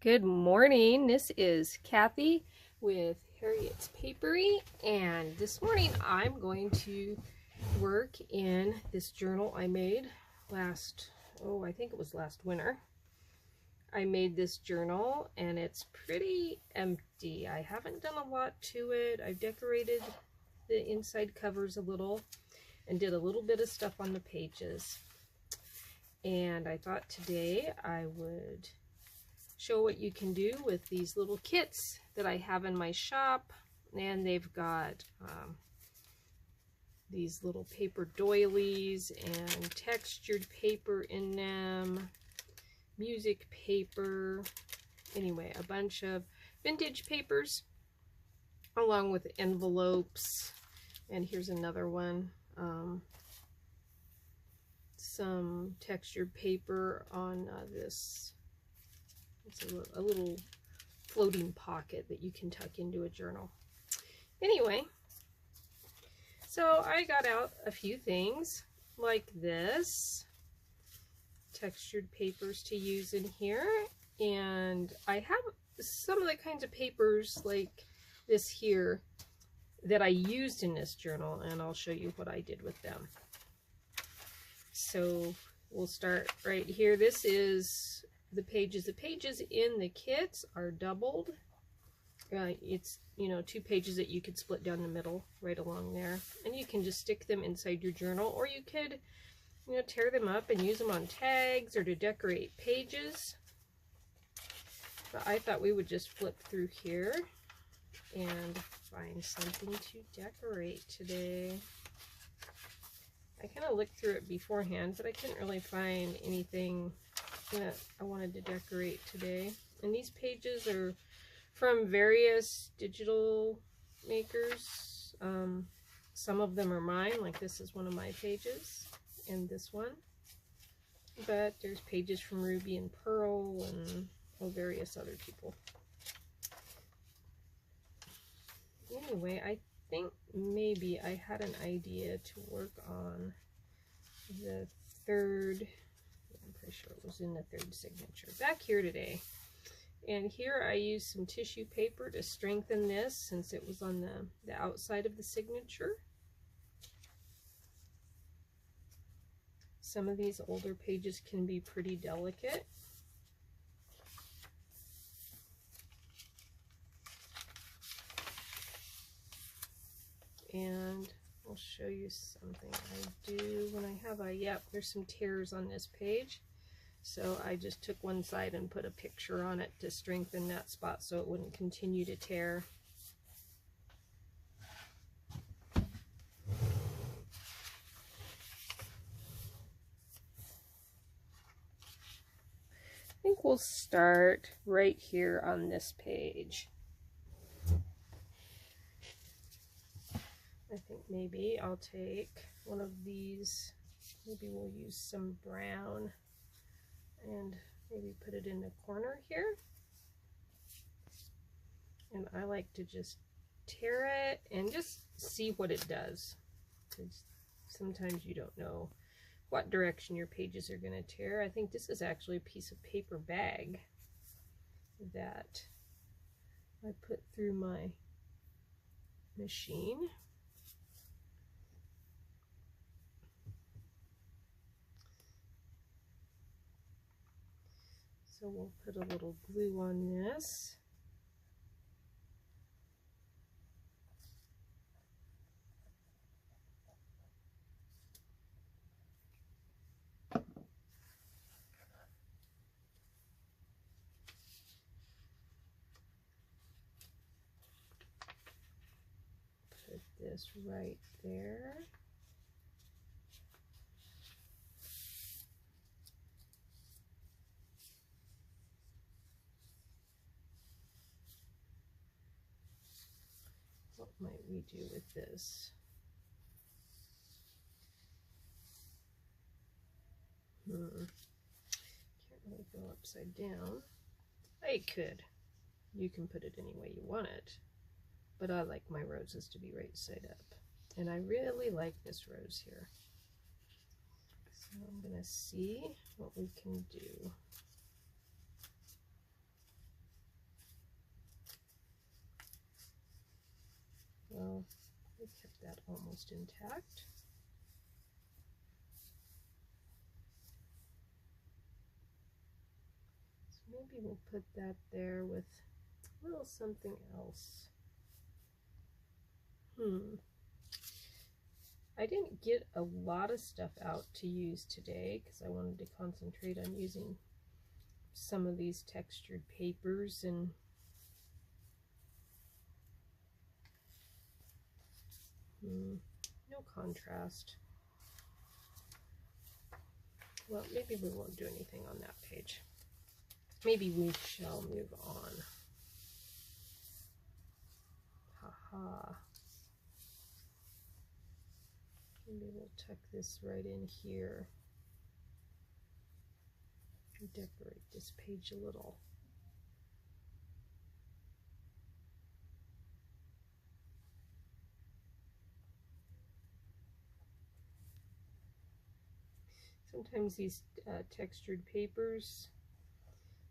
Good morning. This is Kathy with Harriet's Papery, and this morning I'm going to work in this journal I made I think it was last winter. I made this journal and it's pretty empty. I haven't done a lot to it. I've decorated the inside covers a little and did a little bit of stuff on the pages. And I thought today I would show what you can do with these little kits that I have in my shop. And they've got these little paper doilies and textured paper in them, music paper, anyway, a bunch of vintage papers along with envelopes. And here's another one, some textured paper on this. It's a little floating pocket that you can tuck into a journal. Anyway, so I got out a few things like this, textured papers to use in here, and I have some of the kinds of papers like this here that I used in this journal, and I'll show you what I did with them. So we'll start right here. This is the pages. The pages in the kits are doubled. It's, two pages that you could split down the middle right along there, and you can just stick them inside your journal, or you could, tear them up and use them on tags or to decorate pages. But I thought we would just flip through here and find something to decorate today. I kind of looked through it beforehand, but I couldn't really find anything that I wanted to decorate today. And these pages are from various digital makers. Some of them are mine, like this is one of my pages, and this one. But there's pages from Ruby and Pearl and various other people. Anyway, I think maybe I had an idea to work on the third. I'm pretty sure it was in the third signature back here today. And here I used some tissue paper to strengthen this since it was on the outside of the signature. Some of these older pages can be pretty delicate. And I'll show you something I do when I have there's some tears on this page. So I just took one side and put a picture on it to strengthen that spot so it wouldn't continue to tear. I think we'll start right here on this page. I think maybe I'll take one of these, maybe we'll use some brown and maybe put it in the corner here. And I like to just tear it and just see what it does, because sometimes you don't know what direction your pages are going to tear. I think this is actually a piece of paper bag that I put through my machine. So we'll put a little glue on this. Put this right there. What might we do with this? Can't really go upside down. I could. You can put it any way you want it. But I like my roses to be right side up. And I really like this rose here. So I'm going to see what we can do. kept that almost intact. So maybe we'll put that there with a little something else. I didn't get a lot of stuff out to use today because I wanted to concentrate on using some of these textured papers and no contrast. Well, maybe we won't do anything on that page. Maybe we shall move on. Haha. Maybe we'll tuck this right in here. Decorate this page a little. Sometimes these textured papers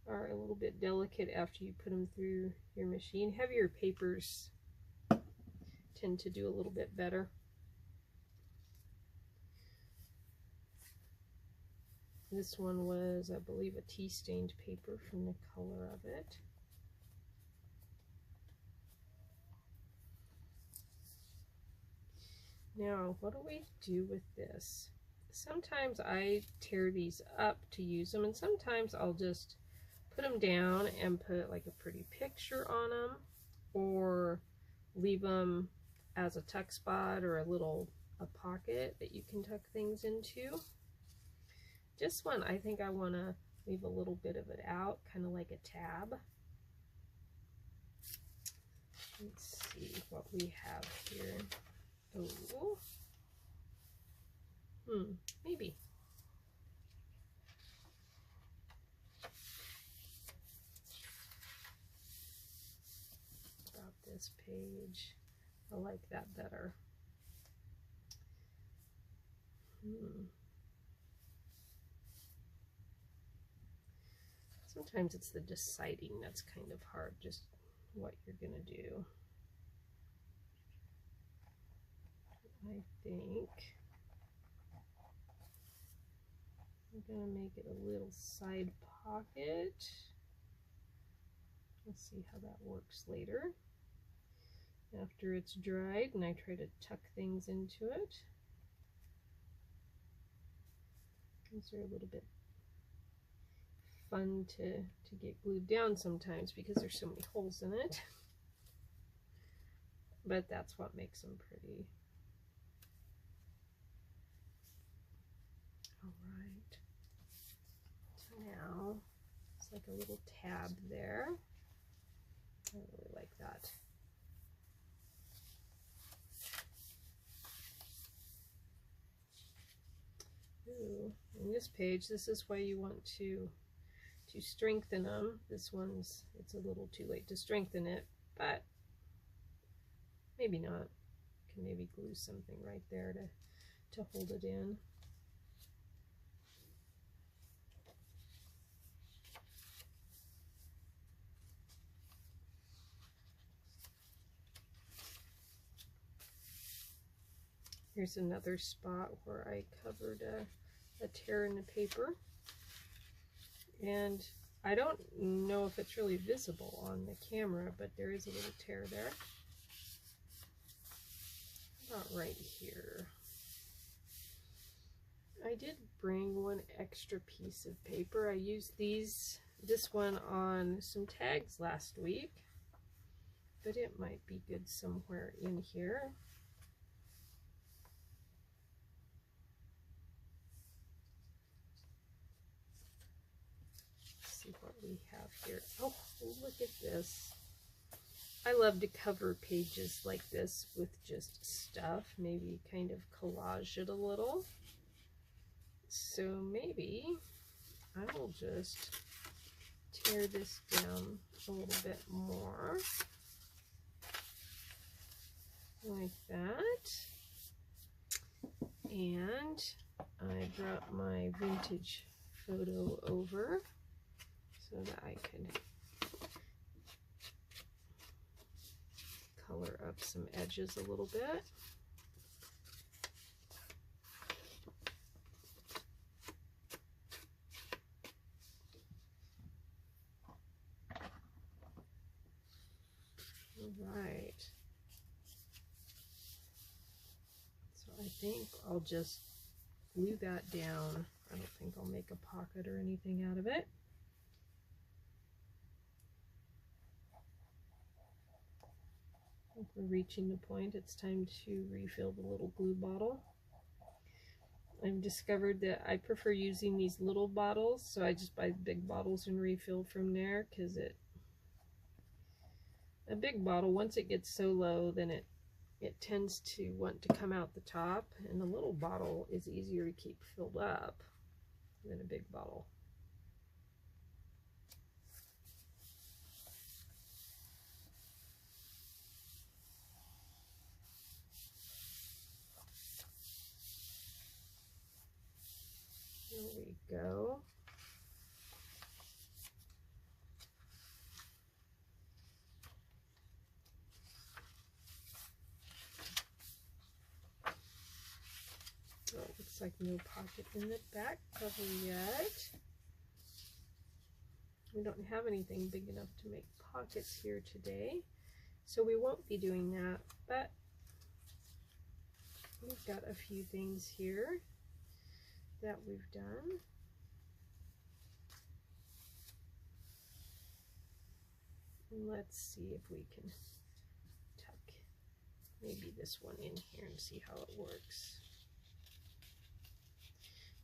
are a little bit delicate after you put them through your machine. Heavier papers tend to do a little bit better. This one was, I believe, a tea-stained paper from the color of it. Now, what do we do with this? Sometimes I tear these up to use them, and sometimes I'll just put them down and put like a pretty picture on them, or leave them as a tuck spot or a pocket that you can tuck things into. This one, I think I want to leave a little bit of it out, kind of like a tab. Let's see what we have here. Oh, maybe. About this page, I like that better. Sometimes it's the deciding that's kind of hard, just what you're gonna do. I think I'm gonna make it a little side pocket. Let's see how that works later. After it's dried and I try to tuck things into it. These are a little bit fun to get glued down sometimes because there's so many holes in it. But that's what makes them pretty. Alright. So now it's like a little tab there. I really like that. Ooh, in this page, this is why you want to strengthen them. This one's, it's a little too late to strengthen it, but maybe not. Can maybe glue something right there to hold it in. Here's another spot where I covered a tear in the paper. And I don't know if it's really visible on the camera, but there is a little tear there. About right here. I did bring one extra piece of paper. I used this one on some tags last week, but it might be good somewhere in here. What we have here. Oh, look at this. I love to cover pages like this with just stuff, maybe kind of collage it a little. So maybe I will just tear this down a little bit more like that. And I brought my vintage photo over so that I could color up some edges a little bit. right. So I think I'll just glue that down. I don't think I'll make a pocket or anything out of it. I think we're reaching the point. It's time to refill the little glue bottle. I've discovered that I prefer using these little bottles, so I just buy big bottles and refill from there, because a big bottle, once it gets so low, then it tends to want to come out the top, and a little bottle is easier to keep filled up than a big bottle. There we go. Oh, it looks like no pocket in the back cover yet. We don't have anything big enough to make pockets here today, so we won't be doing that, but we've got a few things here that we've done. And let's see if we can tuck maybe this one in here and see how it works.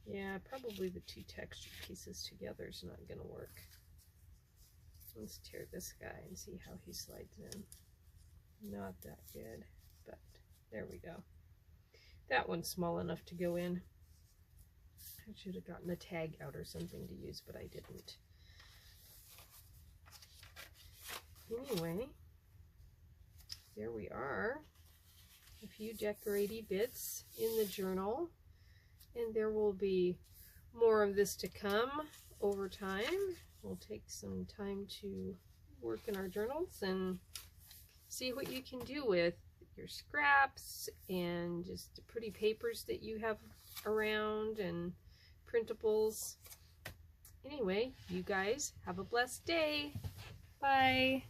Yeah, probably the two texture pieces together is not going to work. Let's tear this guy and see how he slides in. Not that good, but there we go. That one's small enough to go in. I should have gotten a tag out or something to use, but I didn't. Anyway, there we are. A few decorative bits in the journal, and there will be more of this to come over time. We'll take some time to work in our journals and see what you can do with your scraps and just the pretty papers that you have around and printables. Anyway, you guys have a blessed day. Bye.